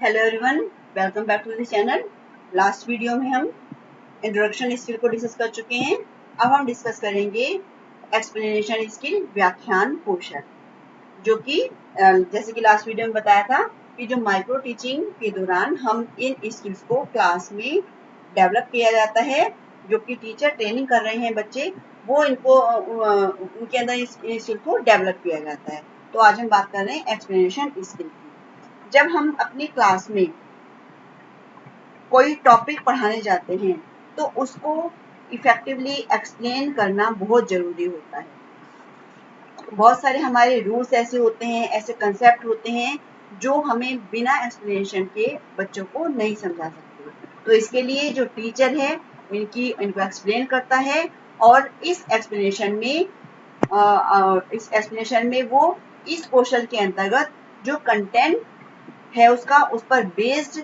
Hello everyone, welcome back to the channel. Last video में हम introduction skill को discuss कर चुके हैं। अब हम डिस्कस करेंगे एक्सप्लेनेशन स्किल, व्याख्यान कौशल, जो कि जैसे कि लास्ट वीडियो में बताया था कि जो माइक्रो टीचिंग के दौरान हम इन स्किल्स को क्लास में डेवलप किया जाता है। जो कि टीचर ट्रेनिंग कर रहे हैं बच्चे, वो इनको उनके अंदर इस स्किल को डेवलप किया जाता है। तो आज हम बात कर रहे हैं एक्सप्लेनेशन स्किल की। जब हम अपनी क्लास में कोई टॉपिक पढ़ाने जाते हैं तो उसको इफेक्टिवली एक्सप्लेन करना बहुत जरूरी होता है। बहुत सारे हमारे रूल्स ऐसे होते हैं, ऐसे कंसेप्ट होते हैं जो हमें बिना एक्सप्लेनेशन के बच्चों को नहीं समझा सकते। तो इसके लिए जो टीचर है इनको एक्सप्लेन करता है, और इस एक्सप्लेनेशन में वो इस कौशल के अंतर्गत जो कंटेंट है उसका उस पर बेस्ड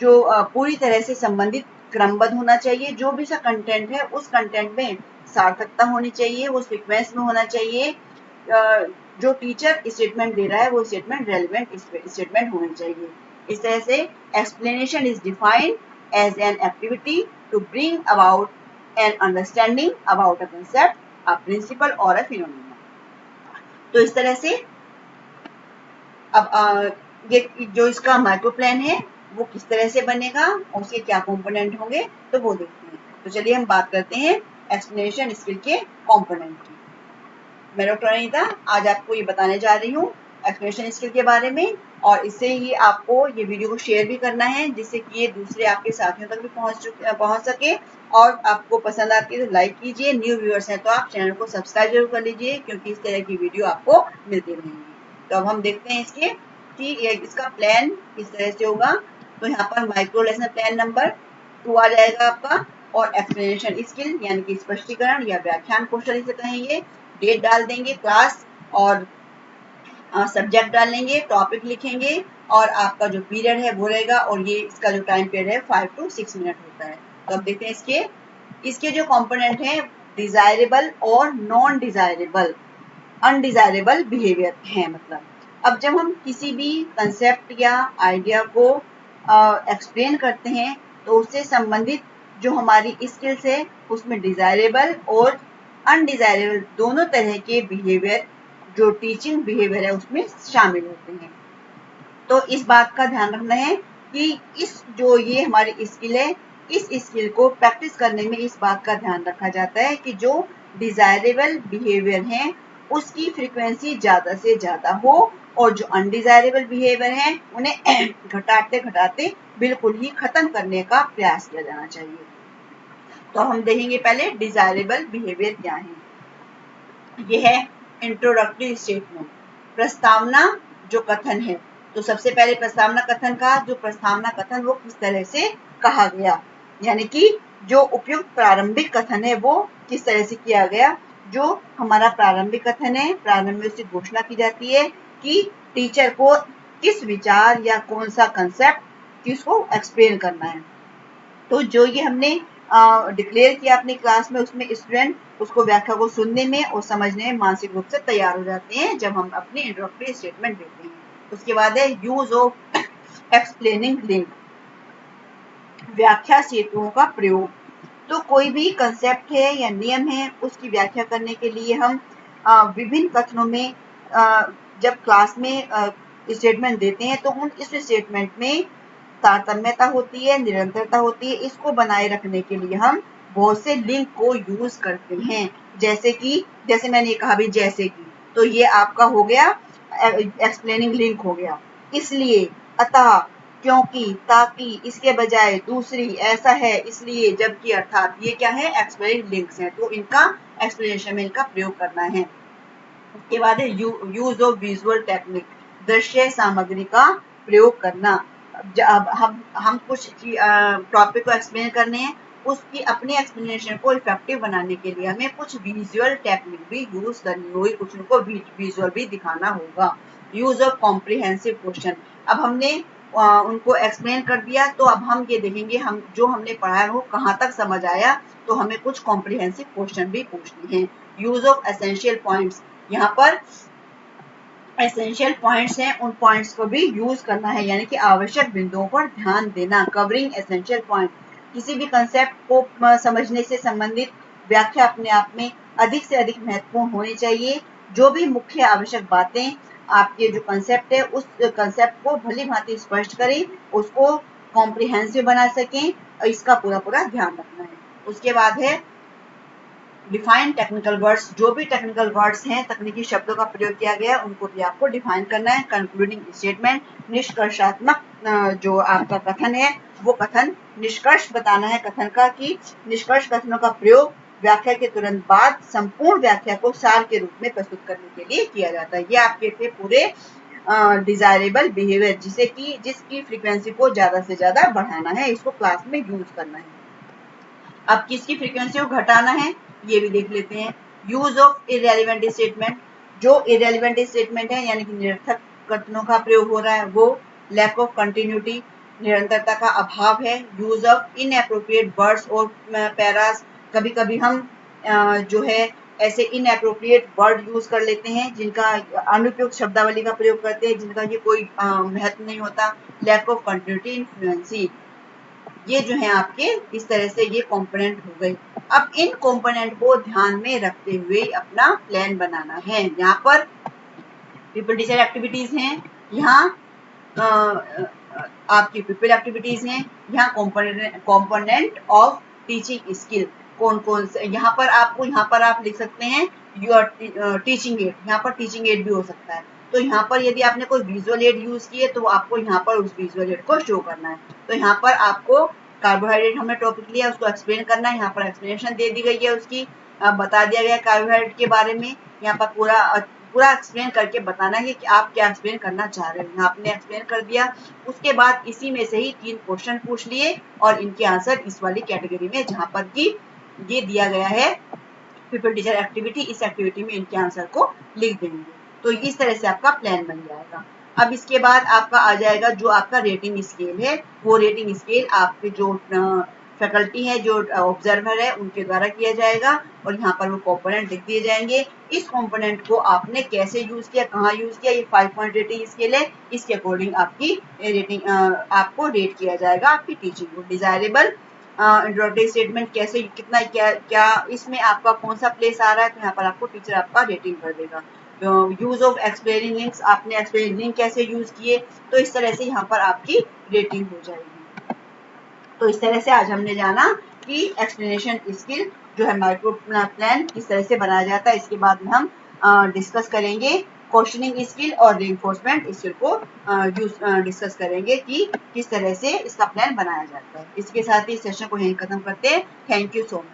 जो पूरी तरह से संबंधित क्रमबद्ध होना चाहिए। जो भी सा कंटेंट है उस कंटेंट में सार्थकता होनी चाहिए, वो सीक्वेंस में होना चाहिए। जो टीचर स्टेटमेंट दे रहा है वो स्टेटमेंट रेलिवेंट स्टेटमेंट होनी चाहिए। इस तरह से explanation is defined as an activity to bring about an understanding about a concept, a principle और अ फिनोमेना। तो इस तरह से अब ये जो इसका माइक्रो प्लान है वो किस तरह से बनेगा और उसके क्या कंपोनेंट होंगे, तो वो देखते हैं। तो चलिए हम बात करते हैं एक्सप्लेनेशन स्किल के कंपोनेंट की। मैं डॉक्टर अनीता आज आपको ये बताने जा रही हूँ एक्सप्लेनेशन स्किल के बारे में, और इससे ही आपको ये वीडियो को शेयर भी करना है जिससे कि ये दूसरे आपके साथियों तक भी पहुंच सके। और आपको पसंद आती है तो लाइक कीजिए, न्यू व्यूअर्स हैं तो आप चैनल को सब्सक्राइब जरूर कर लीजिए क्योंकि इस तरह की वीडियो आपको मिलती रहेंगी। तो अब हम देखते हैं इसके कि इसका प्लान किस तरह से होगा। तो यहाँ पर माइक्रो लेसन प्लान नंबर 2 आ जाएगा आपका, और एक्सप्लेनेशन स्किल यानी कि स्पष्टीकरण या व्याख्यान कौशल इसे कहेंगे। डेट डाल देंगे, क्लास और सब्जेक्ट डालेंगे, टॉपिक लिखेंगे, और आपका जो पीरियड है वो रहेगा, और ये इसका जो टाइम पीरियड है 5 to 6 मिनट होता है। तो अब देखते हैं इसके जो कंपोनेंट हैं, डिजायरेबल और नॉन डिजायरेबल अनडिजायरेबल बिहेवियर है। मतलब अब जब हम किसी भी कंसेप्ट या आइडिया को एक्सप्लेन करते हैं तो उससे संबंधित जो हमारी स्किल्स है उसमें डिजायरेबल और अनडिजायरेबल दोनों तरह के बिहेवियर, जो टीचिंग बिहेवियर है उसमें शामिल होते हैं। तो इस बात का ध्यान रखना है कि इस जो ये हमारी स्किल है, इस स्किल को प्रैक्टिस करने में इस बात का ध्यान रखा जाता है कि जो डिजायरेबल बिहेवियर है उसकी फ्रीक्वेंसी ज्यादा से ज्यादा हो, और जो अनडिजायरेबल बिहेवियर है उन्हें घटाते घटाते बिल्कुल ही खत्म करने का प्रयास किया जाना चाहिए। तो हम देखेंगे पहले डिजायरेबल बिहेवियर क्या है। यह है इंट्रोडक्टरी स्टेटमेंट, प्रस्तावना जो कथन है। तो सबसे पहले प्रस्तावना कथन का जो प्रस्तावना कथन वो किस तरह से कहा गया, यानी कि जो उपयुक्त प्रारंभिक कथन है वो किस तरह से किया गया। जो हमारा प्रारंभिक कथन है, प्रारंभ में उसकी घोषणा की जाती है कि टीचर को किस विचार या कौन सा कंसेप्ट किसको एक्सप्लेन करना है। तो जो ये हमने डिक्लेयर किया अपनी क्लास में, उसमें स्टूडेंट उसको व्याख्या को सुनने में और समझने में मानसिक रूप से तैयार हो जाते हैं जब हम अपनी इंट्रोडक्टरी स्टेटमेंट देते हैं। उसके बाद है यूज ऑफ एक्सप्लेनिंग लिंक, व्याख्या सेतुओं का प्रयोग। तो कोई भी कंसेप्ट है या नियम है उसकी व्याख्या करने के लिए हम विभिन्न कथनों में जब क्लास में स्टेटमेंट देते हैं तो उन इस स्टेटमेंट में तारतम्यता होती है, निरंतरता होती है। इसको बनाए रखने के लिए हम बहुत से लिंक को यूज करते हैं, जैसे मैंने कहा भी जैसे कि, तो ये आपका हो गया एक्सप्लेनिंग लिंक हो गया। इसलिए, अतः, क्योंकि, ताकि, इसके बजाय, दूसरी, ऐसा है, इसलिए, जबकि, अर्थात, ये क्या है एक्सप्लेनिंग लिंक्स हैं। तो इनका एक्सप्लेनेशन में इनका प्रयोग करना है। उसके बाद है यूज ऑफ विजुअल टेक्निक, दृश्य सामग्री का प्रयोग करना। अब हम कुछ टॉपिक को एक्सप्लेन करने हैं, उसकी अपनी एक्सप्लेनेशन को इफेक्टिव बनाने के लिए हमें कुछ विजुअल टेक्निक भी यूज करनी होगी, कुछ उनको विजुअल भी दिखाना होगा। यूज ऑफ कॉम्प्रिहेंसिव क्वेश्चन, अब हमने उनको एक्सप्लेन कर दिया तो अब हम ये देखेंगे हम जो हमने पढ़ा है वो कहाँ तक समझ आया, तो हमें कुछ कॉम्प्रिहेंसिव क्वेश्चन भी पूछने हैं। यूज ऑफ एसेंशियल पॉइंट्स, यहाँ पर एसेंशियल पॉइंट्स हैं, उन पॉइंट्स को भी यूज करना है, यानी कि आवश्यक बिंदुओं पर ध्यान देना। कवरिंग एसेंशियल पॉइंट, किसी भी कंसेप्ट को समझने से संबंधित व्याख्या अपने आप में अधिक से अधिक महत्वपूर्ण होनी चाहिए। जो भी मुख्य आवश्यक बातें आपके जो कंसेप्ट है, उस कंसेप्ट को भली भांति स्पष्ट करें, उसको कॉम्प्रिहेंसिव बना सकें, और इसका पूरा पूरा ध्यान रखना है। उसके बाद है डिफाइन टेक्निकल वर्ड्स, जो भी टेक्निकल वर्ड्स हैं, तकनीकी शब्दों का प्रयोग किया गया है, उनको भी आपको डिफाइन करना है। कंक्लूडिंग स्टेटमेंट, निष्कर्षात्मक जो आपका कथन है, वो कथन निष्कर्ष बताना है कथन का, कि निष्कर्ष कथनों का प्रयोग व्याख्या के तुरंत बाद संपूर्ण व्याख्या को सार के रूप में प्रस्तुत करने के लिए किया जाता है। ये आपके थे पूरे डिजायरेबल बिहेवियर, जिसकी फ्रीक्वेंसी को ज्यादा से ज्यादा बढ़ाना है, इसको क्लास में यूज करना है। अब किसकी फ्रीक्वेंसी को घटाना है ये भी देख लेते हैं। यूज ऑफ इरेलीवेंट स्टेटमेंट, जो इरेलीवेंट स्टेटमेंट है यानी कि निरर्थक कथनों का प्रयोग हो रहा है वो। लैक ऑफ कंटिन्यूटी, निरंतरता का अभाव है। यूज ऑफ इनएप्रोप्रिएट वर्ड्स और पैरास, कभी कभी हम जो है ऐसे इनएप्रोप्रिएट वर्ड यूज कर लेते हैं, जिनका अनुपयुक्त शब्दावली का प्रयोग करते हैं, जिनका ये कोई महत्व नहीं होता। Lack of continuity in fluency, ये जो है आपके इस तरह से ये कंपोनेंट हो गए। अब इन कंपोनेंट को ध्यान में रखते हुए अपना प्लान बनाना है। यहाँ पर पीपल टीचर एक्टिविटीज हैं, यहाँ आपकी पीपल एक्टिविटीज हैं, यहाँ कंपोनेंट ऑफ टीचिंग स्किल कौन कौन से, यहाँ पर आप लिख सकते हैं योर टीचिंग एड, यहाँ पर टीचिंग एड भी हो सकता है। तो यहाँ पर यदि आपने कोई विजुअल एड यूज किए तो आपको यहाँ पर उस विजुअल एड को शो करना है। तो यहाँ पर आपको कार्बोहाइड्रेट हमने टॉपिक लिया, उसको एक्सप्लेन करना है। यहाँ पर एक्सप्लेनेशन दे दी गई है उसकी, बता दिया गया कार्बोहाइड्रेट के बारे में। यहाँ पर पूरा एक्सप्लेन करके बताना है कि आप क्या एक्सप्लेन करना चाह रहे हैं। आपने एक्सप्लेन कर दिया, उसके बाद इसी में से ही 3 क्वेश्चन पूछ लिए और इनके आंसर इस वाली कैटेगरी में जहां पर कि ये दिया गया है पीपल टीचर एक्टिविटी, इस एक्टिविटी में इनके आंसर को लिख देंगे। तो इस तरह से आपका प्लान बन जाएगा। अब इसके बाद आपका आ जाएगा जो आपका रेटिंग स्केल है, वो रेटिंग स्केल आपके जो फैकल्टी है, जो ऑब्जर्वर है, उनके द्वारा किया जाएगा और यहाँ पर वो कंपोनेंट लिख दिए जाएंगे। इस कंपोनेंट को आपने कैसे यूज किया, कहाँ यूज किया, ये 5 पॉइंट रेटिंग स्केल है, इसके अकॉर्डिंग आपकी रेटिंग आपको रेट किया जाएगा आपकी टीचिंग को। डिजायरेबल इंट्रोडक्टरी स्टेटमेंट कैसे, कितना, क्या इसमें आपका कौन सा प्लेस आ रहा है, तो यहाँ पर आपको टीचर आपका रेटिंग कर देगा। यूज ऑफ एक्सप्लेनिंग लिंक्स, आपने एक्सप्लेनिंग लिंक कैसे यूज किए, तो इस तरह से यहाँ पर आपकी रेटिंग हो जाएगी। तो इस तरह से आज हमने जाना कि एक्सप्लेनेशन स्किल जो है माइक्रो प्लान किस तरह से बनाया जाता है। इसके बाद में हम डिस्कस करेंगे क्वेश्चनिंग स्किल और रीइंफोर्समेंट स्किल को डिस्कस करेंगे कि किस तरह से इसका प्लान बनाया जाता है। इसके साथ ही सेशन को यहीं खत्म करते हैं। Thank you so much.